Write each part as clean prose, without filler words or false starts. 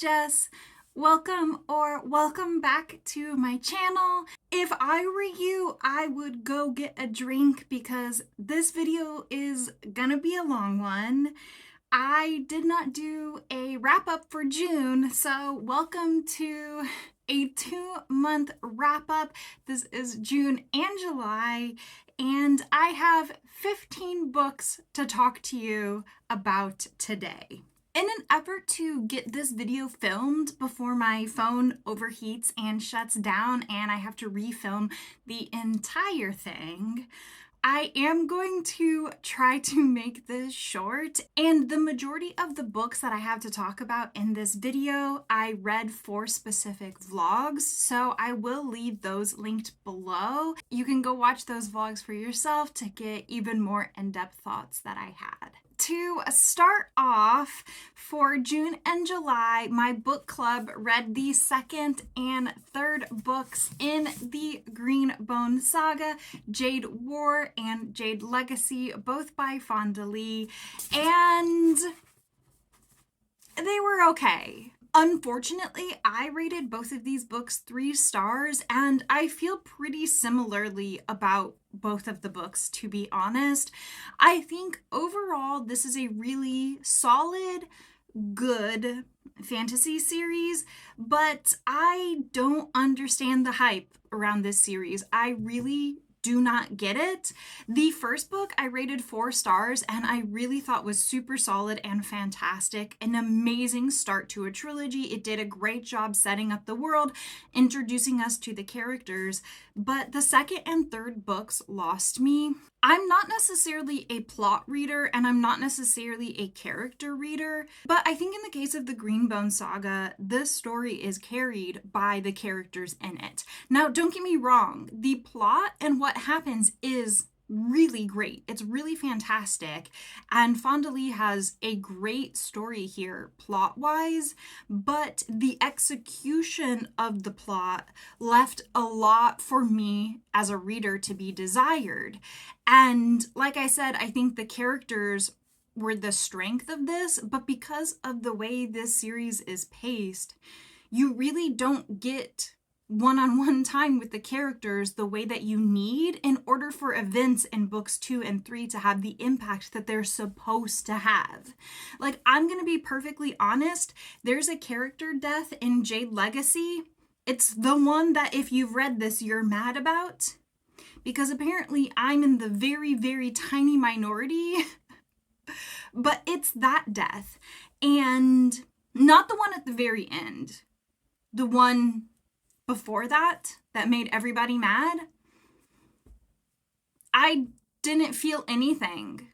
Jess. Welcome back to my channel. If I were you, I would go get a drink because this video is gonna be a long one. I did not do a wrap up for June, so welcome to a 2-month wrap up. This is June and July, and I have 15 books to talk to you about today. In an effort to get this video filmed before my phone overheats and shuts down and I have to refilm the entire thing, I am going to try to make this short, and the majority of the books that I have to talk about in this video, I read for specific vlogs, so I will leave those linked below. You can go watch those vlogs for yourself to get even more in-depth thoughts that I had. To start off, for June and July, my book club read the second and third books in the Greenbone saga, Jade War and Jade Legacy, both by Fonda Lee, and they were okay. Unfortunately, I rated both of these books 3 stars, and I feel pretty similarly about both of the books, to be honest. I think overall this is a really solid, good fantasy series, but I don't understand the hype around this series. I really do not get it. The first book I rated 4 stars and I really thought was super solid and fantastic. An amazing start to a trilogy. It did a great job setting up the world, introducing us to the characters, but the second and third books lost me. I'm not necessarily a plot reader and I'm not necessarily a character reader, but I think in the case of the Greenbone saga, this story is carried by the characters in it. Now, don't get me wrong, the plot and what happens is really great. It's really fantastic, and Fonda Lee has a great story here plot-wise, but the execution of the plot left a lot for me as a reader to be desired. And like I said, I think the characters were the strength of this, but because of the way this series is paced, you really don't get one-on-one time with the characters the way that you need in order for events in books 2 and 3 to have the impact that they're supposed to have. Like, I'm gonna be perfectly honest, there's a character death in Jade Legacy. It's the one that if you've read this, you're mad about, because apparently I'm in the very, very tiny minority, but it's that death. And not the one at the very end, the one before that made everybody mad. I didn't feel anything.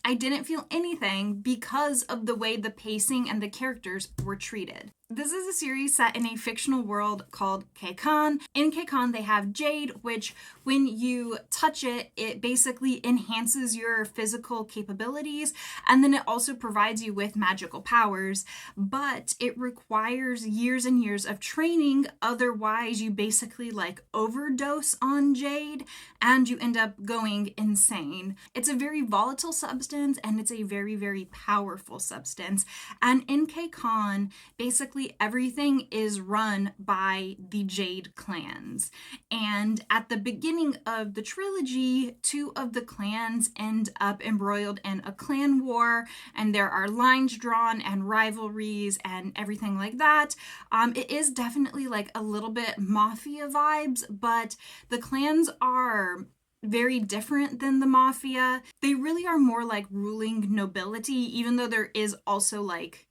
I didn't feel anything because of the way the pacing and the characters were treated. This is a series set in a fictional world called Kekon. In Kekon, they have Jade, which when you touch it, it basically enhances your physical capabilities, and then it also provides you with magical powers, but it requires years and years of training. Otherwise, you basically like overdose on Jade and you end up going insane. It's a very volatile substance and it's a very, very powerful substance. And in Kekon, basically everything is run by the Jade clans. And at the beginning of the trilogy, 2 of the clans end up embroiled in a clan war, and there are lines drawn and rivalries and everything like that. It is definitely like a little bit mafia vibes, but the clans are very different than the mafia. They really are more like ruling nobility, even though there is also like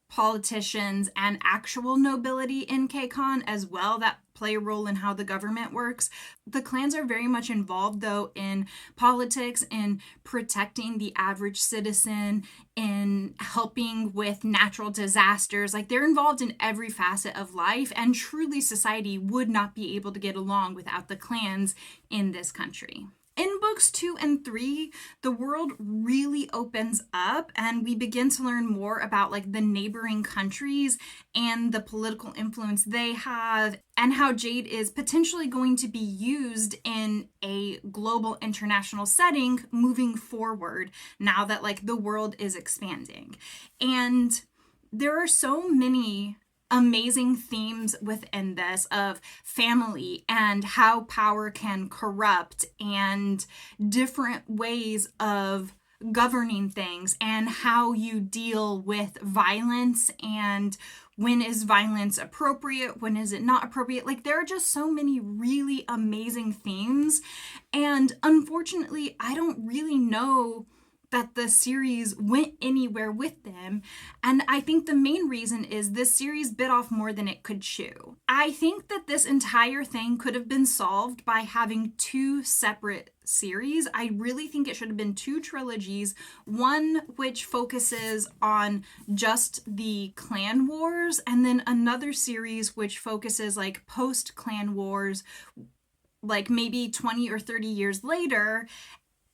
politicians and actual nobility in Kekon as well that play a role in how the government works. The clans are very much involved though in politics, in protecting the average citizen, in helping with natural disasters. Like, they're involved in every facet of life, and truly society would not be able to get along without the clans in this country. In books 2 and 3, the world really opens up and we begin to learn more about like the neighboring countries and the political influence they have, and how Jade is potentially going to be used in a global international setting moving forward now that like the world is expanding. And there are so many amazing themes within this of family and how power can corrupt and different ways of governing things and how you deal with violence and when is violence appropriate, when is it not appropriate. Like, there are just so many really amazing themes, and unfortunately I don't really know that the series went anywhere with them. And I think the main reason is this series bit off more than it could chew. I think that this entire thing could have been solved by having two separate series. I really think it should have been two trilogies, one which focuses on just the clan wars, and then another series which focuses like post clan wars, like maybe 20 or 30 years later,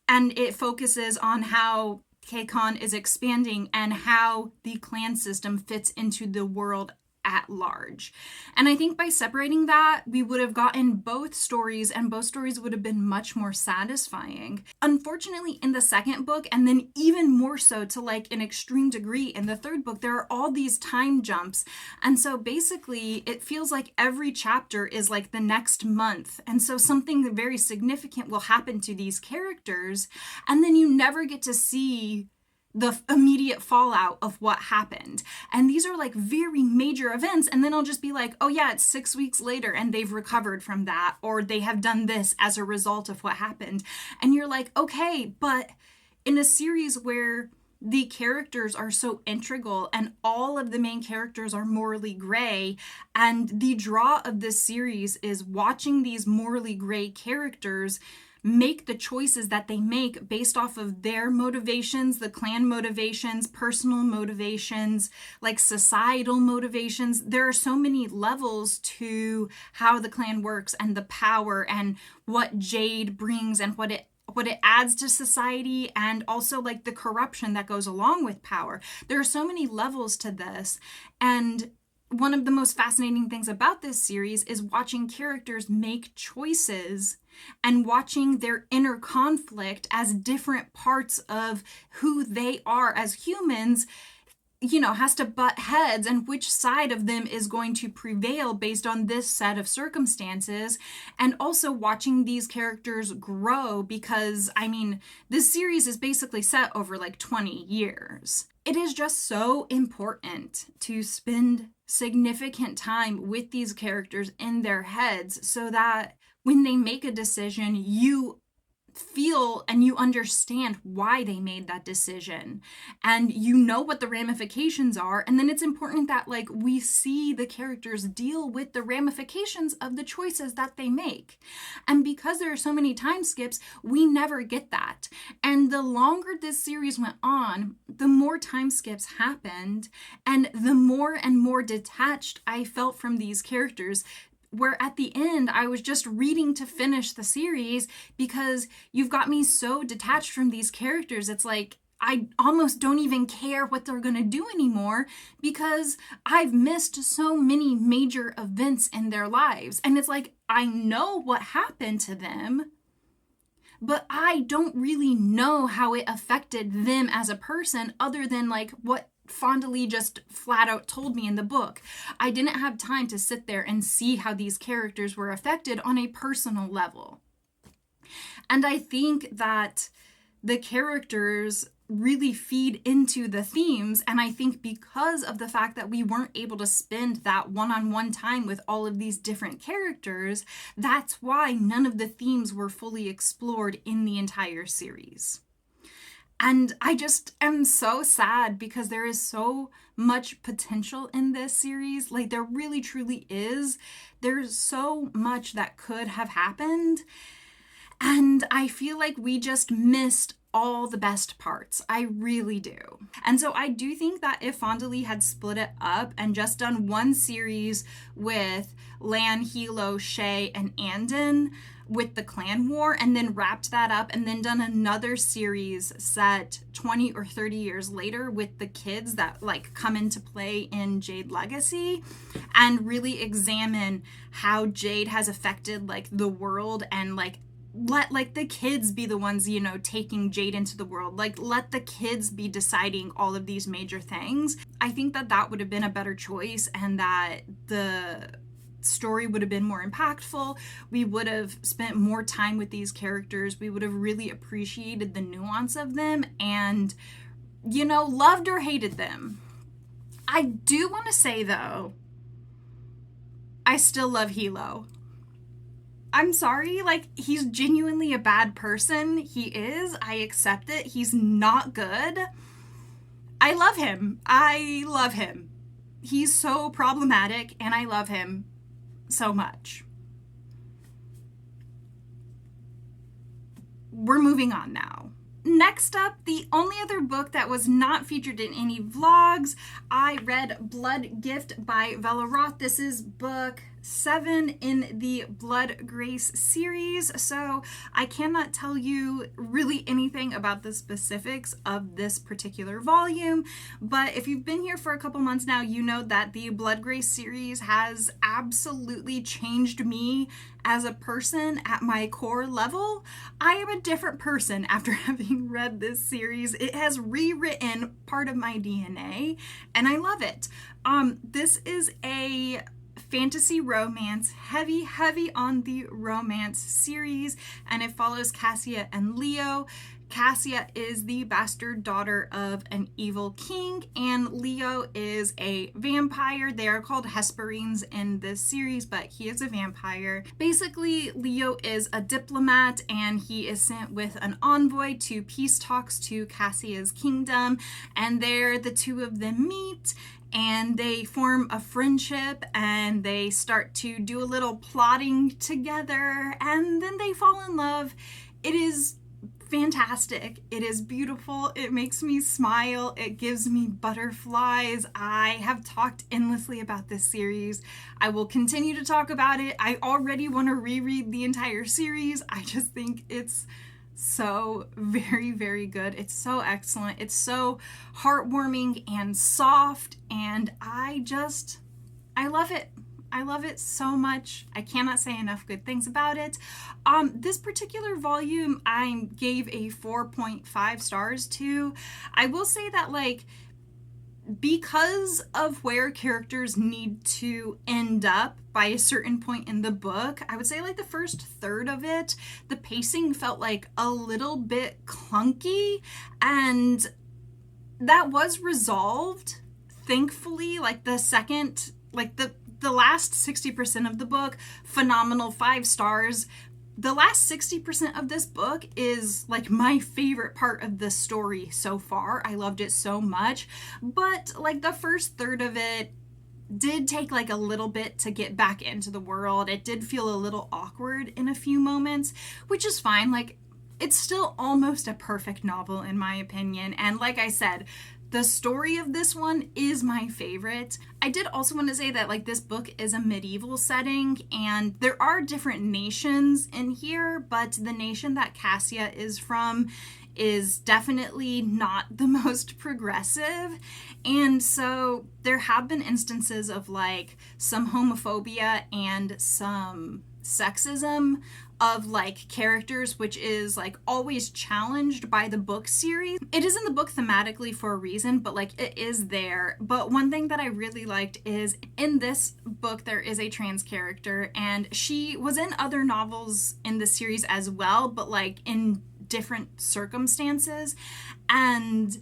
and it focuses on how K-Con is expanding and how the clan system fits into the world at large. And I think by separating that, we would have gotten both stories, and both stories would have been much more satisfying. Unfortunately, in the second book, and then even more so to like an extreme degree in the third book, there are all these time jumps. And so basically, it feels like every chapter is like the next month. And so something very significant will happen to these characters, and then you never get to see the immediate fallout of what happened. And these are like very major events, and then I'll just be like, oh yeah, it's 6 weeks later and they've recovered from that, or they have done this as a result of what happened. And you're like, okay, but in a series where the characters are so integral and all of the main characters are morally gray, and the draw of this series is watching these morally gray characters make the choices that they make based off of their motivations, the clan motivations, personal motivations, like societal motivations. There are so many levels to how the clan works and the power and what Jade brings and what it adds to society, and also like the corruption that goes along with power. There are so many levels to this, and one of the most fascinating things about this series is watching characters make choices and watching their inner conflict as different parts of who they are as humans, you know, has to butt heads, and which side of them is going to prevail based on this set of circumstances. And also watching these characters grow, because I mean, this series is basically set over like 20 years. It is just so important to spend significant time with these characters in their heads, so that when they make a decision, you feel and you understand why they made that decision, and you know what the ramifications are. And then it's important that like we see the characters deal with the ramifications of the choices that they make. And because there are so many time skips, we never get that. And the longer this series went on, the more time skips happened, and the more and more detached I felt from these characters, where at the end I was just reading to finish the series, because you've got me so detached from these characters. It's like I almost don't even care what they're gonna do anymore, because I've missed so many major events in their lives. And it's like, I know what happened to them, but I don't really know how it affected them as a person, other than like what Fondly just flat out told me in the book. I didn't have time to sit there and see how these characters were affected on a personal level. And I think that the characters really feed into the themes, and I think because of the fact that we weren't able to spend that one-on-one time with all of these different characters, that's why none of the themes were fully explored in the entire series. And I just am so sad, because there is so much potential in this series. Like, there really truly is. There's so much that could have happened. And I feel like we just missed all the best parts. I really do. And so I do think that if Fondly had split it up and just done one series with Lan, Hilo, Shay, and Andon with the clan war, and then wrapped that up, and then done another series set 20 or 30 years later with the kids that like come into play in Jade Legacy, and really examine how Jade has affected like the world, and like let like the kids be the ones, you know, taking Jade into the world. Like, let the kids be deciding all of these major things. I think that that would have been a better choice, and that the story would have been more impactful. We would have spent more time with these characters. We would have really appreciated the nuance of them and, you know, loved or hated them. I do want to say, though, I still love Hilo. I'm sorry, like, he's genuinely a bad person. He is. I accept it. He's not good. I love him. I love him. He's so problematic, and I love him so much. We're moving on now. Next up, the only other book that was not featured in any vlogs, I read Blood Gift by Bella Roth. This is book 7 in the Blood Grace series, so I cannot tell you really anything about the specifics of this particular volume, but if you've been here for a couple months now, you know that the Blood Grace series has absolutely changed me as a person at my core level. I am a different person after having read this series. It has rewritten part of my DNA, and I love it. This is a fantasy romance, heavy on the romance series, and it follows Cassia and Leo. Cassia is the bastard daughter of an evil king, and Leo is a vampire. They are called Hesperians in this series, but he is a vampire. Basically, Leo is a diplomat, and he is sent with an envoy to peace talks to Cassia's kingdom, and there the two of them meet, and they form a friendship, and they start to do a little plotting together, and then they fall in love. It is fantastic. It is beautiful. It makes me smile. It gives me butterflies. I have talked endlessly about this series. I will continue to talk about it. I already want to reread the entire series. I just think it's so very good. It's so excellent. It's so heartwarming and soft, and I love it. I love it so much. I cannot say enough good things about it. This particular volume I gave a 4.5 stars to. I will say that, like, because of where characters need to end up by a certain point in the book, I would say like the first third of it, the pacing felt like a little bit clunky, and that was resolved, thankfully. Like the second, like the last 60% of the book, phenomenal, 5 stars. The last 60% of this book is like my favorite part of the story so far. I loved it so much, but like the first third of it did take like a little bit to get back into the world. It did feel a little awkward in a few moments, which is fine. Like, it's still almost a perfect novel in my opinion. And like I said, the story of this one is my favorite. I did also want to say that like this book is a medieval setting, and there are different nations in here, but the nation that Cassia is from is definitely not the most progressive. And so there have been instances of like some homophobia and some sexism of like characters, which is like always challenged by the book series. It is in the book thematically for a reason, but like it is there. But one thing that I really liked is in this book there is a trans character, and she was in other novels in the series as well, but like in different circumstances. And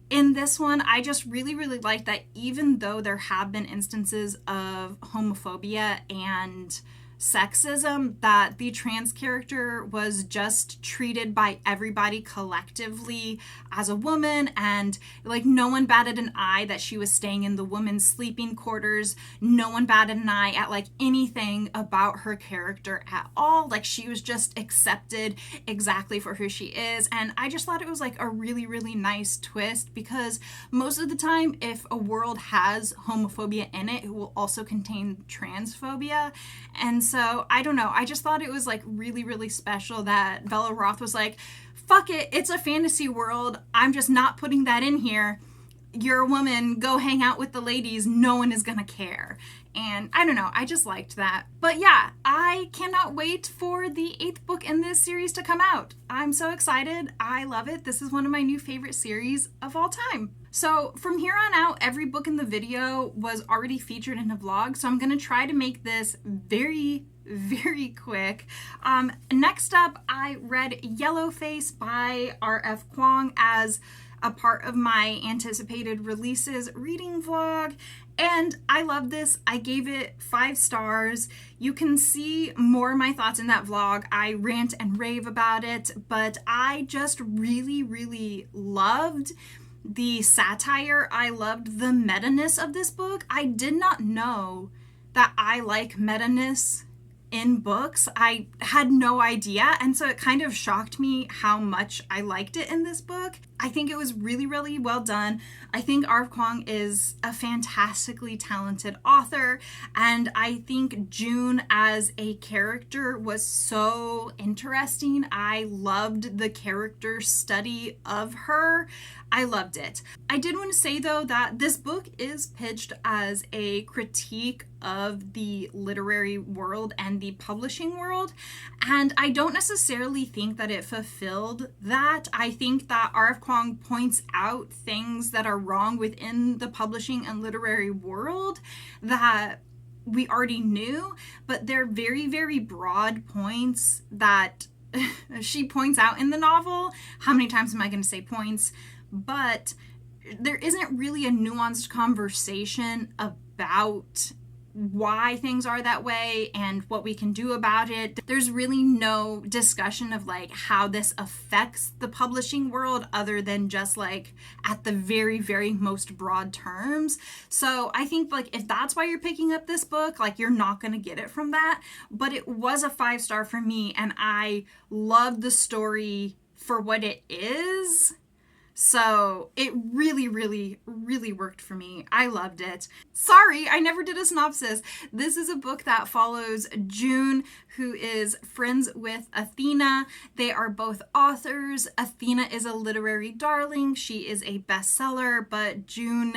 in this one, I just really liked that even though there have been instances of homophobia and sexism, that the trans character was just treated by everybody collectively as a woman, and like no one batted an eye that she was staying in the women's sleeping quarters. No one batted an eye at like anything about her character at all. Like, she was just accepted exactly for who she is. And I just thought it was like a really nice twist, because most of the time if a world has homophobia in it, it will also contain transphobia. And so I don't know, I just thought it was like really special that Bella Roth was like, fuck it, it's a fantasy world, I'm just not putting that in here. you're a woman, go hang out with the ladies, no one is gonna care. And I don't know, I just liked that. But yeah, I cannot wait for the 8th book in this series to come out. I'm so excited. I love it. This is one of my new favorite series of all time. So from here on out, every book in the video was already featured in a vlog, so I'm gonna try to make this very quick. Next up, I read Yellowface by R.F. Kuang as a part of my anticipated releases reading vlog, and I love this. I gave it 5 stars. You can see more of my thoughts in that vlog. I rant and rave about it, but I just really loved the satire. I loved the meta-ness of this book. I did not know that I like meta-ness in books. I had no idea, and so it kind of shocked me how much I liked it in this book. I think it was really well done. I think R.F. Kuang is a fantastically talented author, and I think June as a character was so interesting. I loved the character study of her. I loved it. I did want to say though that this book is pitched as a critique of the literary world and the publishing world, and I don't necessarily think that it fulfilled that. I think that R.F. Kuang points out things that are wrong within the publishing and literary world that we already knew, but they're very broad points that she points out in the novel. How many times am I going to say points? But there isn't really a nuanced conversation about why things are that way and what we can do about it. There's really no discussion of like how this affects the publishing world other than just like at the very most broad terms. So I think like if that's why you're picking up this book, like you're not going to get it from that. But it was a 5-star for me, and I loved the story for what it is. So it really worked for me. I loved it. Sorry, I never did a synopsis. This is a book that follows June, who is friends with Athena. They are both authors. Athena is a literary darling. She is a bestseller, but June,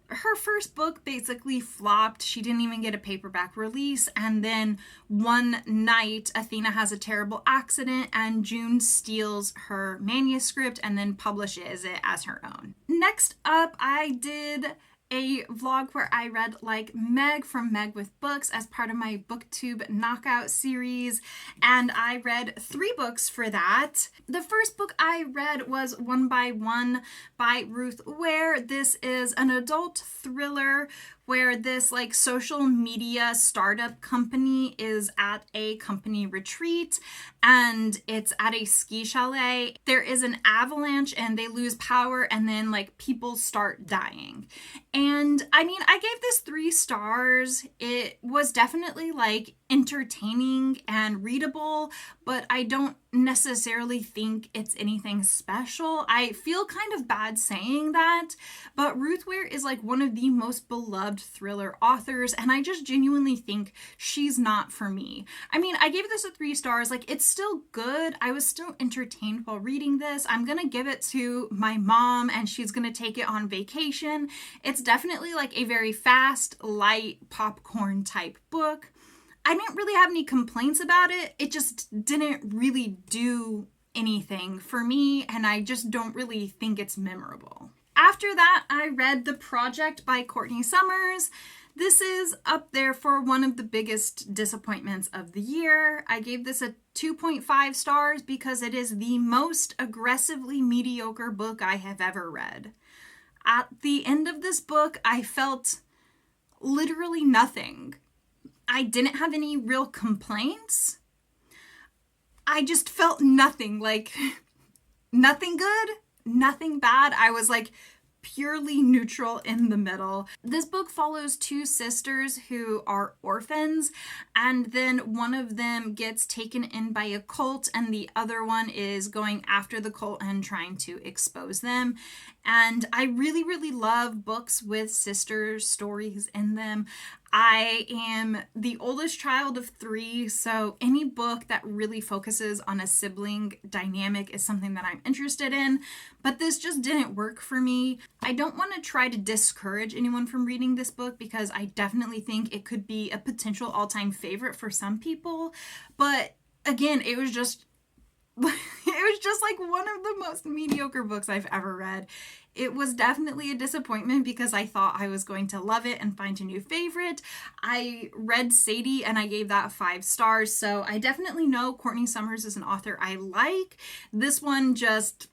her first book basically flopped. She didn't even get a paperback release, and then one night Athena has a terrible accident and June steals her manuscript and then publishes it as her own. Next up, I did a vlog where I read Like Meg from Meg with Books as part of my BookTube Knockout series, and I read 3 books for that. The first book I read was One by One by Ruth Ware. This is an adult thriller where this like social media startup company is at a company retreat, and it's at a ski chalet. There is an avalanche and they lose power, and then like people start dying. And I mean, I gave this 3 stars. It was definitely like entertaining and readable, but I don't necessarily think it's anything special. I feel kind of bad saying that, but Ruth Ware is like one of the most beloved thriller authors, and I just genuinely think she's not for me. I mean, I gave this a 3 stars. Like, it's still good. I was still entertained while reading this. I'm gonna give it to my mom and she's gonna take it on vacation. It's definitely like a very fast, light popcorn type book. I didn't really have any complaints about it. It just didn't really do anything for me, and I just don't really think it's memorable. After that, I read The Project by Courtney Summers. This is up there for one of the biggest disappointments of the year. I gave this a 2.5 stars because it is the most aggressively mediocre book I have ever read. At the end of this book, I felt literally nothing. I didn't have any real complaints. I just felt nothing, like nothing good, nothing bad. I was like purely neutral in the middle. This book follows 2 sisters who are orphans, and then one of them gets taken in by a cult and the other one is going after the cult and trying to expose them. And I really love books with sister stories in them. I am the oldest child of 3, so any book that really focuses on a sibling dynamic is something that I'm interested in, but this just didn't work for me. I don't want to try to discourage anyone from reading this book because I definitely think it could be a potential all-time favorite for some people, but again, it was just like one of the most mediocre books I've ever read. It was definitely a disappointment because I thought I was going to love it and find a new favorite. I read Sadie and I gave that 5 stars, so I definitely know Courtney Summers is an author I like. This one just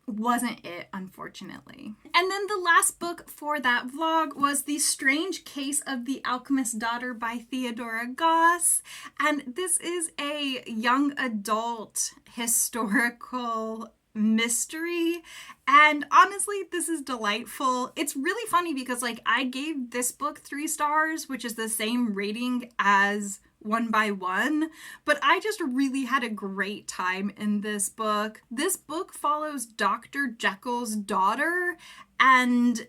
wasn't it, unfortunately. And then the last book for that vlog was The Strange Case of the Alchemist's Daughter by Theodora Goss. And this is a young adult historical mystery, and honestly this is delightful. It's really funny because like I gave this book 3 stars, which is the same rating as One by One, but I just really had a great time in this book. This book follows Dr. Jekyll's daughter, and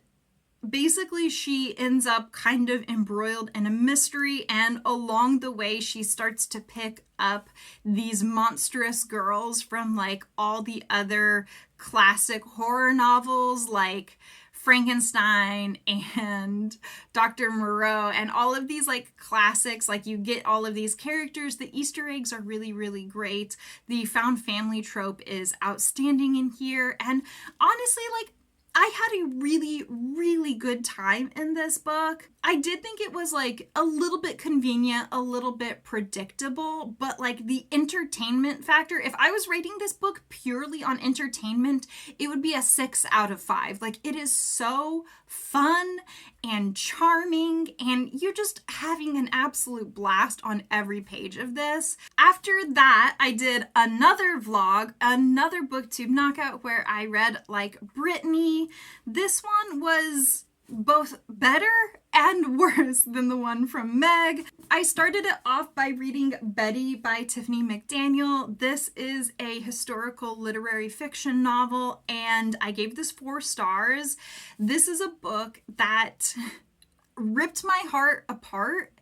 basically she ends up kind of embroiled in a mystery, and along the way she starts to pick up these monstrous girls from like all the other classic horror novels like Frankenstein and Dr. Moreau and all of these like classics. Like you get all of these characters. The Easter eggs are really, really great. The found family trope is outstanding in here, and honestly, like I had a really, really good time in this book. I did think it was like a little bit convenient, a little bit predictable, but like the entertainment factor, if I was rating this book purely on entertainment, it would be a 6 out of 5. Like it is so fun and charming, and you're just having an absolute blast on every page of this. After that, I did another vlog, another booktube knockout where I read like Brittany. This one was both better and worse than the one from Meg. I started it off by reading Betty by Tiffany McDaniel. This is a historical literary fiction novel, and I gave this 4 stars. This is a book that ripped my heart apart,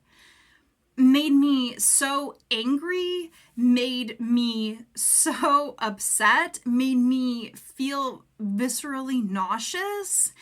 made me so angry, made me so upset, made me feel viscerally nauseous,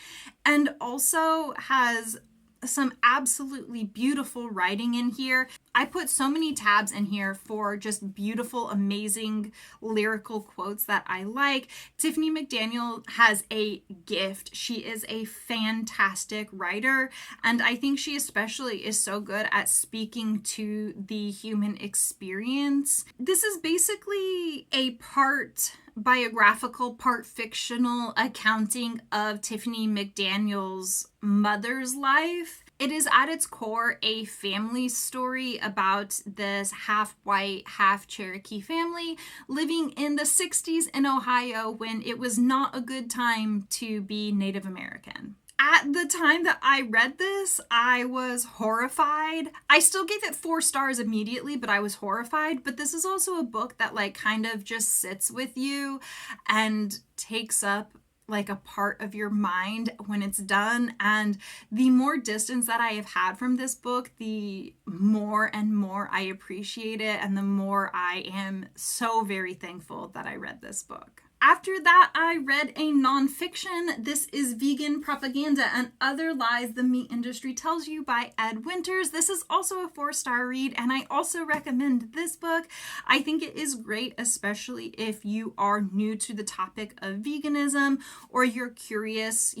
and also has some absolutely beautiful writing in here. I put so many tabs in here for just beautiful, amazing lyrical quotes that I like. Tiffany McDaniel has a gift. She is a fantastic writer, and I think she especially is so good at speaking to the human experience. This is basically a part biographical, part fictional accounting of Tiffany McDaniel's mother's life. It is at its core a family story about this half-white, half-Cherokee family living in the 60s in Ohio when it was not a good time to be Native American. At the time that I read this, I was horrified. I still gave it 4 stars immediately, but I was horrified. But this is also a book that like kind of just sits with you and takes up like a part of your mind when it's done. And the more distance that I have had from this book, the more and more I appreciate it, and the more I am so very thankful that I read this book. After that, I read a nonfiction. This is Vegan Propaganda and Other Lies the Meat Industry Tells You by Ed Winters. This is also a 4-star read, and I also recommend this book. I think it is great, especially if you are new to the topic of veganism, or you're curious,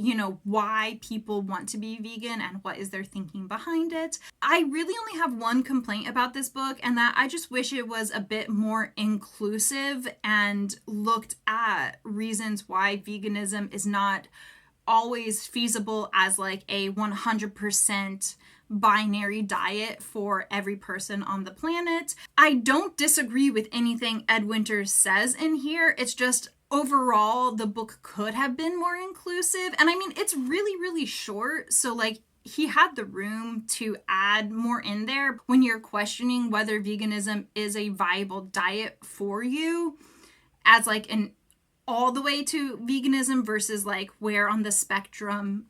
why people want to be vegan and what is their thinking behind it. I really only have one complaint about this book, and that I just wish it was a bit more inclusive and looked at reasons why veganism is not always feasible as like a 100% binary diet for every person on the planet. I don't disagree with anything Ed Winters says in here. It's just overall the book could have been more inclusive. And I mean, it's really, really short. So like he had the room to add more in there when you're questioning whether veganism is a viable diet for you as like an all the way to veganism versus like where on the spectrum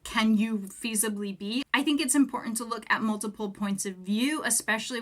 can you feasibly be? I think it's important to look at multiple points of view, especially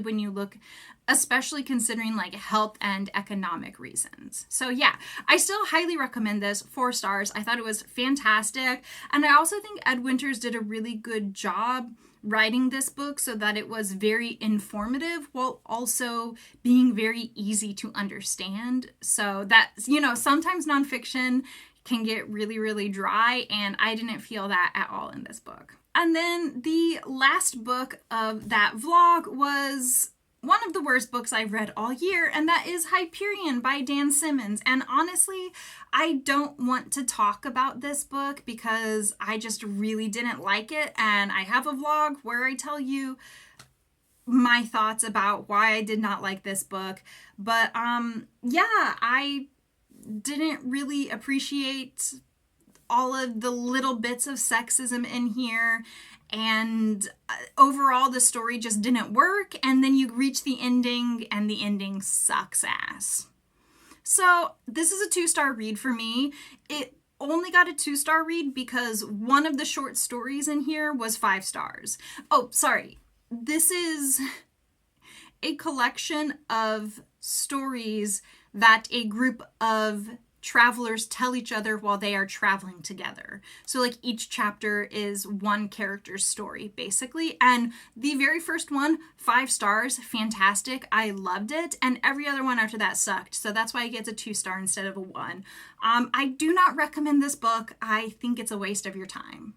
considering like health and economic reasons. So yeah, I still highly recommend this. 4 stars. I thought it was fantastic. And I also think Ed Winters did a really good job writing this book so that it was very informative while also being very easy to understand. So that, sometimes nonfiction can get really, really dry, and I didn't feel that at all in this book. And then the last book of that vlog was one of the worst books I've read all year, and that is Hyperion by Dan Simmons. And honestly, I don't want to talk about this book because I just really didn't like it, and I have a vlog where I tell you my thoughts about why I did not like this book. But yeah, I didn't really appreciate all of the little bits of sexism in here, and overall the story just didn't work, and then you reach the ending and the ending sucks ass. So this is a 2-star read for me. It only got a 2-star read because one of the short stories in here was 5 stars. Oh, sorry. This is a collection of stories that a group of travelers tell each other while they are traveling together. So like each chapter is one character's story basically. And the very first one, 5 stars, fantastic. I loved it. And every other one after that sucked. So that's why it gets a 2-star instead of a 1. I do not recommend this book. I think it's a waste of your time.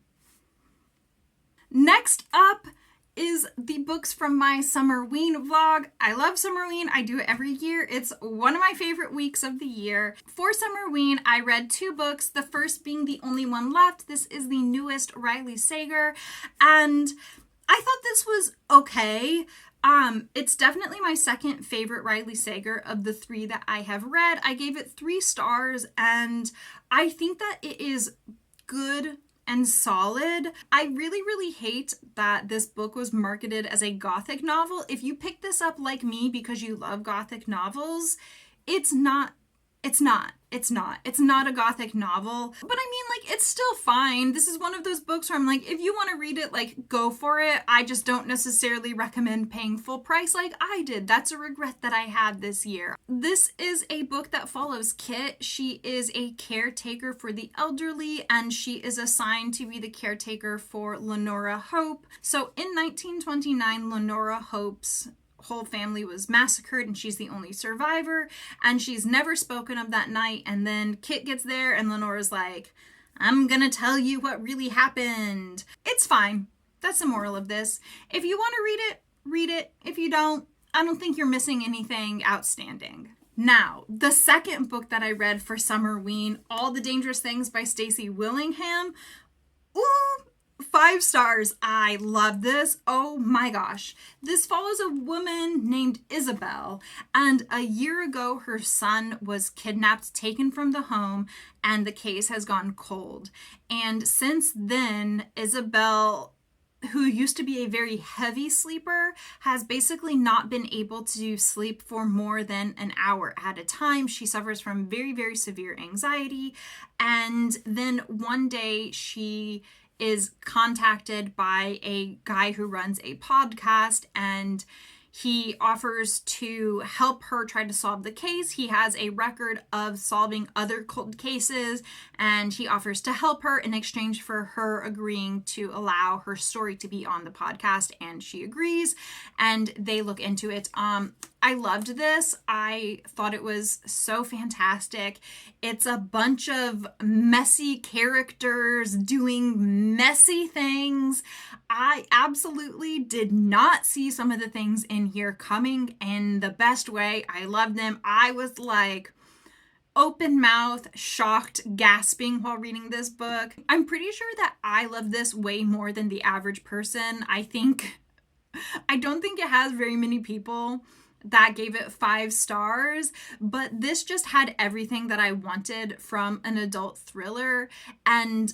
Next up is the books from my Summerween vlog. I love Summerween. I do it every year. It's one of my favorite weeks of the year. For Summerween, I read 2 books, the first being The Only One Left. This is the newest Riley Sager, and I thought this was okay. It's definitely my second favorite Riley Sager of the 3 that I have read. I gave it 3 stars, and I think that it is good and solid. I really, really hate that this book was marketed as a gothic novel. If you pick this up like me because you love gothic novels, it's not a gothic novel. But I mean, like, it's still fine. This is one of those books where I'm like, if you want to read it, like, go for it. I just don't necessarily recommend paying full price like I did. That's a regret that I had this year. This is a book that follows Kit. She is a caretaker for the elderly, and she is assigned to be the caretaker for Lenora Hope. So in 1929, Lenora Hope's whole family was massacred and she's the only survivor, and she's never spoken of that night. And then Kit gets there and Lenora's like, I'm gonna tell you what really happened. It's fine. That's the moral of this. If you want to read it, read it. If you don't, I don't think you're missing anything outstanding. Now, the second book that I read for Summerween, All the Dangerous Things by Stacey Willingham. Ooh, 5 stars. I love this. Oh my gosh. This follows a woman named Isabel, and a year ago her son was kidnapped, taken from the home, and the case has gone cold. And since then, Isabel, who used to be a very heavy sleeper, has basically not been able to sleep for more than an hour at a time. She suffers from very, very severe anxiety. And then one day she is contacted by a guy who runs a podcast, and he offers to help her try to solve the case. He has a record of solving other cold cases, and he offers to help her in exchange for her agreeing to allow her story to be on the podcast, and she agrees, and they look into it. I loved this. I thought it was so fantastic. It's a bunch of messy characters doing messy things. I absolutely did not see some of the things in here coming in the best way. I loved them. I was like open mouth, shocked, gasping while reading this book. I'm pretty sure that I love this way more than the average person. I don't think it has very many people that gave it 5 stars, but this just had everything that I wanted from an adult thriller. And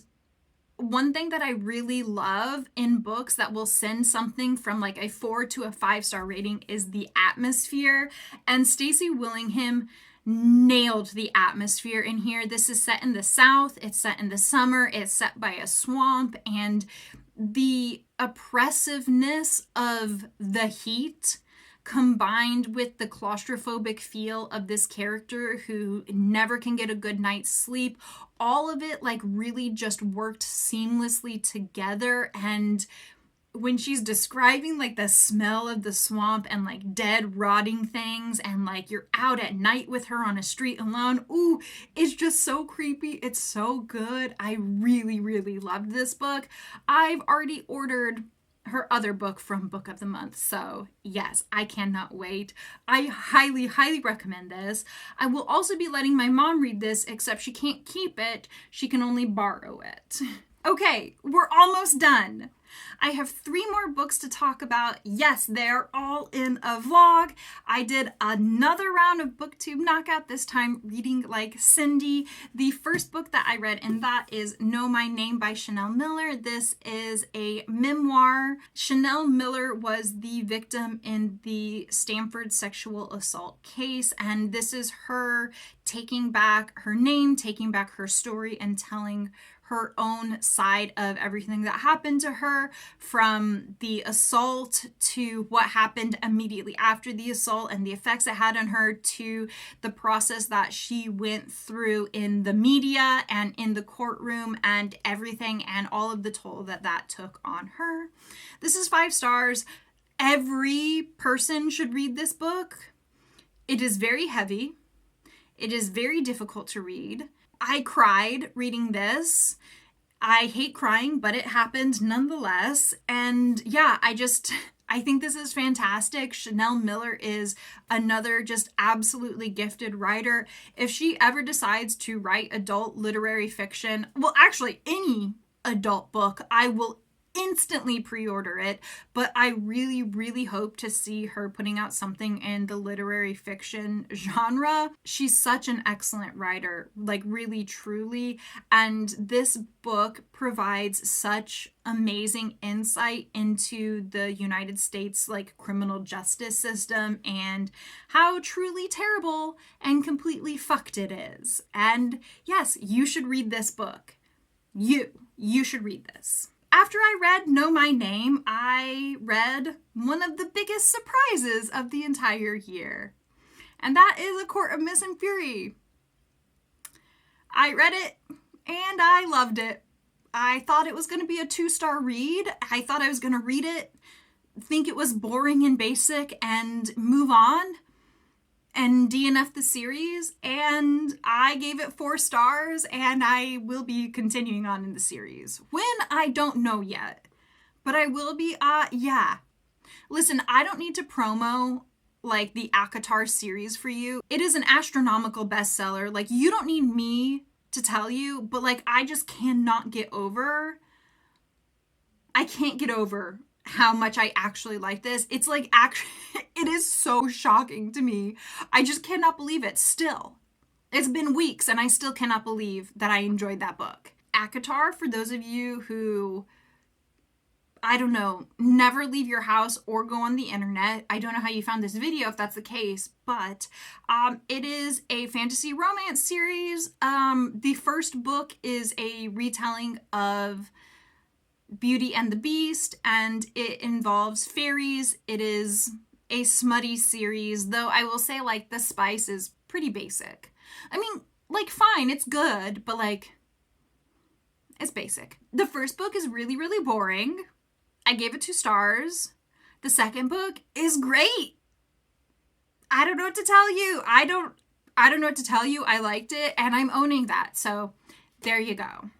one thing that I really love in books that will send something from like a 4 to a 5-star rating is the atmosphere. And Stacey Willingham nailed the atmosphere in here. This is set in the South, it's set in the summer, it's set by a swamp, and the oppressiveness of the heat combined with the claustrophobic feel of this character who never can get a good night's sleep, all of it like really just worked seamlessly together. And when she's describing like the smell of the swamp and like dead rotting things, and like you're out at night with her on a street alone, ooh, it's just so creepy. It's so good. I really, really loved this book. I've already ordered her other book from Book of the Month, so yes, I cannot wait. I highly, highly recommend this. I will also be letting my mom read this, except she can't keep it. She can only borrow it. Okay, we're almost done. I have 3 more books to talk about. Yes, they're all in a vlog. I did another round of booktube knockout, this time reading like Cindy. The first book that I read, and that is Know My Name by Chanel Miller. This is a memoir. Chanel Miller was the victim in the Stanford sexual assault case, and this is her taking back her name, taking back her story, and telling her own side of everything that happened to her, from the assault to what happened immediately after the assault and the effects it had on her, to the process that she went through in the media and in the courtroom and everything, and all of the toll that that took on her. This is 5 stars. Every person should read this book. It is very heavy. It is very difficult to read. I cried reading this. I hate crying, but it happened nonetheless. And yeah, I think this is fantastic. Chanel Miller is another just absolutely gifted writer. If she ever decides to write adult literary fiction, well, actually any adult book, I will instantly pre-order it, but I really, really hope to see her putting out something in the literary fiction genre. She's such an excellent writer, like really, truly, and this book provides such amazing insight into the United States like criminal justice system and how truly terrible and completely fucked it is. And yes, you should read this book. You should read this. After I read Know My Name, I read one of the biggest surprises of the entire year, and that is A Court of Mist and Fury. I read it, and I loved it. I thought it was going to be a 2-star read. I thought I was going to read it, think it was boring and basic, and move on and DNF the series, and I gave it 4 stars, and I will be continuing on in the series. When, I don't know yet, but I will be. Yeah. Listen, I don't need to promo like the ACOTAR series for you. It is an astronomical bestseller. Like, you don't need me to tell you, but like, I just cannot get over. I can't get over how much I actually like this. It's like, it is so shocking to me. I just cannot believe it still. It's been weeks and I still cannot believe that I enjoyed that book. ACOTAR, for those of you who, I don't know, never leave your house or go on the internet. I don't know how you found this video if that's the case, but it is a fantasy romance series. The first book is a retelling of Beauty and the Beast, and it involves fairies. It is a smutty series, though I will say like the spice is pretty basic. I mean, like, fine, it's good, but like, it's basic. The first book is really, really boring. I gave it 2 stars. The second book is great. I don't know what to tell you. I don't know what to tell you. I liked it, and I'm owning that. So there you go.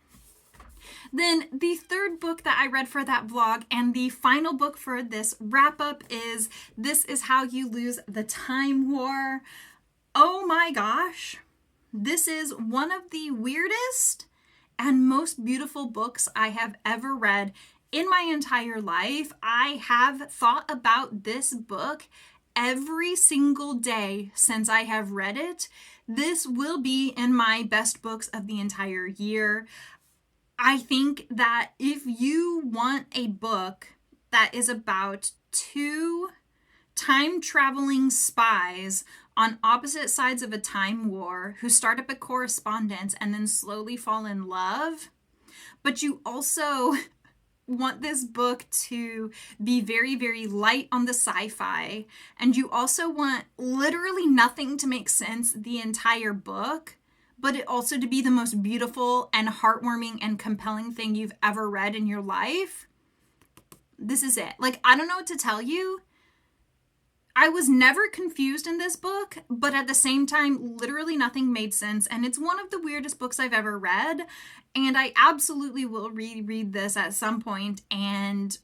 Then the third book that I read for that vlog, and the final book for this wrap up, is This Is How You Lose the Time War. Oh my gosh. This is one of the weirdest and most beautiful books I have ever read in my entire life. I have thought about this book every single day since I have read it. This will be in my best books of the entire year. I think that if you want a book that is about 2 time-traveling spies on opposite sides of a time war who start up a correspondence and then slowly fall in love. But you also want this book to be very, very light on the sci-fi. And you also want literally nothing to make sense the entire book, but it also to be the most beautiful and heartwarming and compelling thing you've ever read in your life. This is it. Like, I don't know what to tell you. I was never confused in this book, but at the same time, literally nothing made sense. And it's one of the weirdest books I've ever read. And I absolutely will reread this at some point. And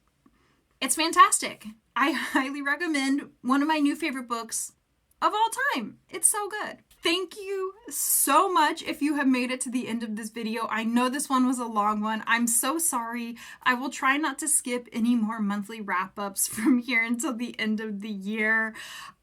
it's fantastic. I highly recommend. One of my new favorite books of all time. It's so good. Thank you so much if you have made it to the end of this video. I know this one was a long one. I'm so sorry. I will try not to skip any more monthly wrap-ups from here until the end of the year.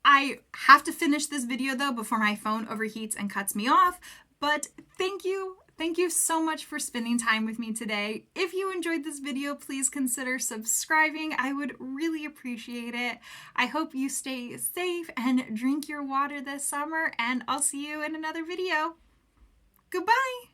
I have to finish this video though before my phone overheats and cuts me off, but thank you. Thank you so much for spending time with me today. If you enjoyed this video, please consider subscribing. I would really appreciate it. I hope you stay safe and drink your water this summer, and I'll see you in another video. Goodbye!